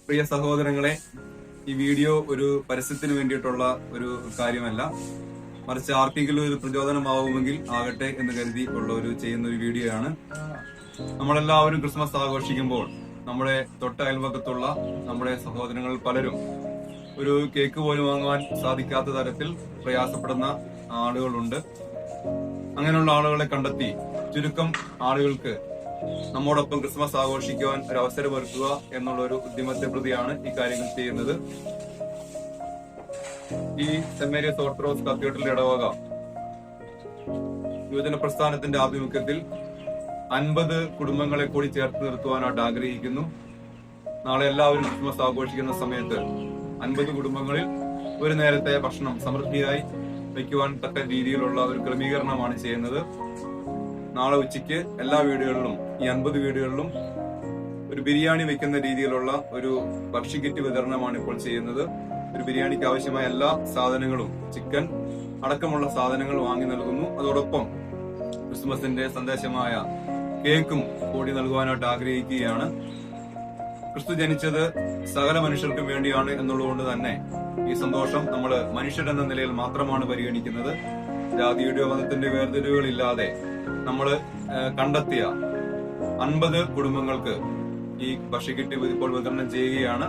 പ്രിയ സഹോദരങ്ങളെ, ഈ വീഡിയോ ഒരു പരസ്യത്തിന് വേണ്ടിയിട്ടുള്ള ഒരു കാര്യമല്ല, മറിച്ച് ആർക്കെങ്കിലും ഒരു പ്രചോദനമാവുമെങ്കിൽ ആകട്ടെ എന്ന് കരുതി ചെയ്യുന്ന ഒരു വീഡിയോ ആണ്. നമ്മളെല്ലാവരും ക്രിസ്മസ് ആഘോഷിക്കുമ്പോൾ നമ്മുടെ തൊട്ട അയൽപക്കത്തുള്ള നമ്മുടെ സഹോദരങ്ങൾ പലരും ഒരു കേക്ക് പോലും വാങ്ങുവാൻ സാധിക്കാത്ത തരത്തിൽ പ്രയാസപ്പെടുന്ന ആളുകളുണ്ട്. അങ്ങനെയുള്ള ആളുകളെ കണ്ടെത്തി ചുരുക്കം ആളുകൾക്ക് നമ്മോടൊപ്പം ക്രിസ്മസ് ആഘോഷിക്കുവാൻ ഒരു അവസരം ഒരുക്കുക എന്നുള്ള ഒരു ഉദ്യമത്തെ പ്രതിയാണ് ഈ കാര്യങ്ങൾ ചെയ്യുന്നത്. ഈ സെന്റ് മേരീസ് ഓർത്തഡോക്സ് കത്തീഡ്രൽ ഇടവക യുവജന പ്രസ്ഥാനത്തിന്റെ ആഭിമുഖ്യത്തിൽ 50 കുടുംബങ്ങളെ കൂടി ചേർത്ത് നിർത്തുവാനായിട്ട് ആഗ്രഹിക്കുന്നു. നാളെ എല്ലാവരും ക്രിസ്മസ് ആഘോഷിക്കുന്ന സമയത്ത് 50 കുടുംബങ്ങളിൽ ഒരു നേരത്തെ ഭക്ഷണം സമൃദ്ധിയായി വയ്ക്കുവാൻ തക്ക രീതിയിലുള്ള ഒരു ക്രമീകരണമാണ് ചെയ്യുന്നത്. നാളെ ഉച്ചയ്ക്ക് എല്ലാ വീടുകളിലും, ഈ 50 വീടുകളിലും ഒരു ബിരിയാണി വെക്കുന്ന രീതിയിലുള്ള ഒരു ഭക്ഷ്യക്കിറ്റ് വിതരണമാണ് ഇപ്പോൾ ചെയ്യുന്നത്. ഒരു ബിരിയാണിക്ക് ആവശ്യമായ എല്ലാ സാധനങ്ങളും, ചിക്കൻ അടക്കമുള്ള സാധനങ്ങൾ വാങ്ങി നൽകുന്നു. അതോടൊപ്പം ക്രിസ്മസിന്റെ സന്ദേശമായ കേക്കും കൂടി നൽകുവാനായിട്ട് ആഗ്രഹിക്കുകയാണ്. ക്രിസ്തു ജനിച്ചത് സകല മനുഷ്യർക്കും വേണ്ടിയാണ് എന്നുള്ളതുകൊണ്ട് തന്നെ ഈ സന്തോഷം നമ്മൾ മനുഷ്യരെന്ന നിലയിൽ മാത്രമാണ് പരിഗണിക്കുന്നത്. ജാതിയുടെയോ മതത്തിന്റെ വേർതിരിവുകളില്ലാതെ നമ്മൾ കണ്ടെത്തിയ 50 കുടുംബങ്ങൾക്ക് ഈ ഭക്ഷ്യക്കിറ്റ് ഇപ്പോൾ വിതരണം ചെയ്യുകയാണ്.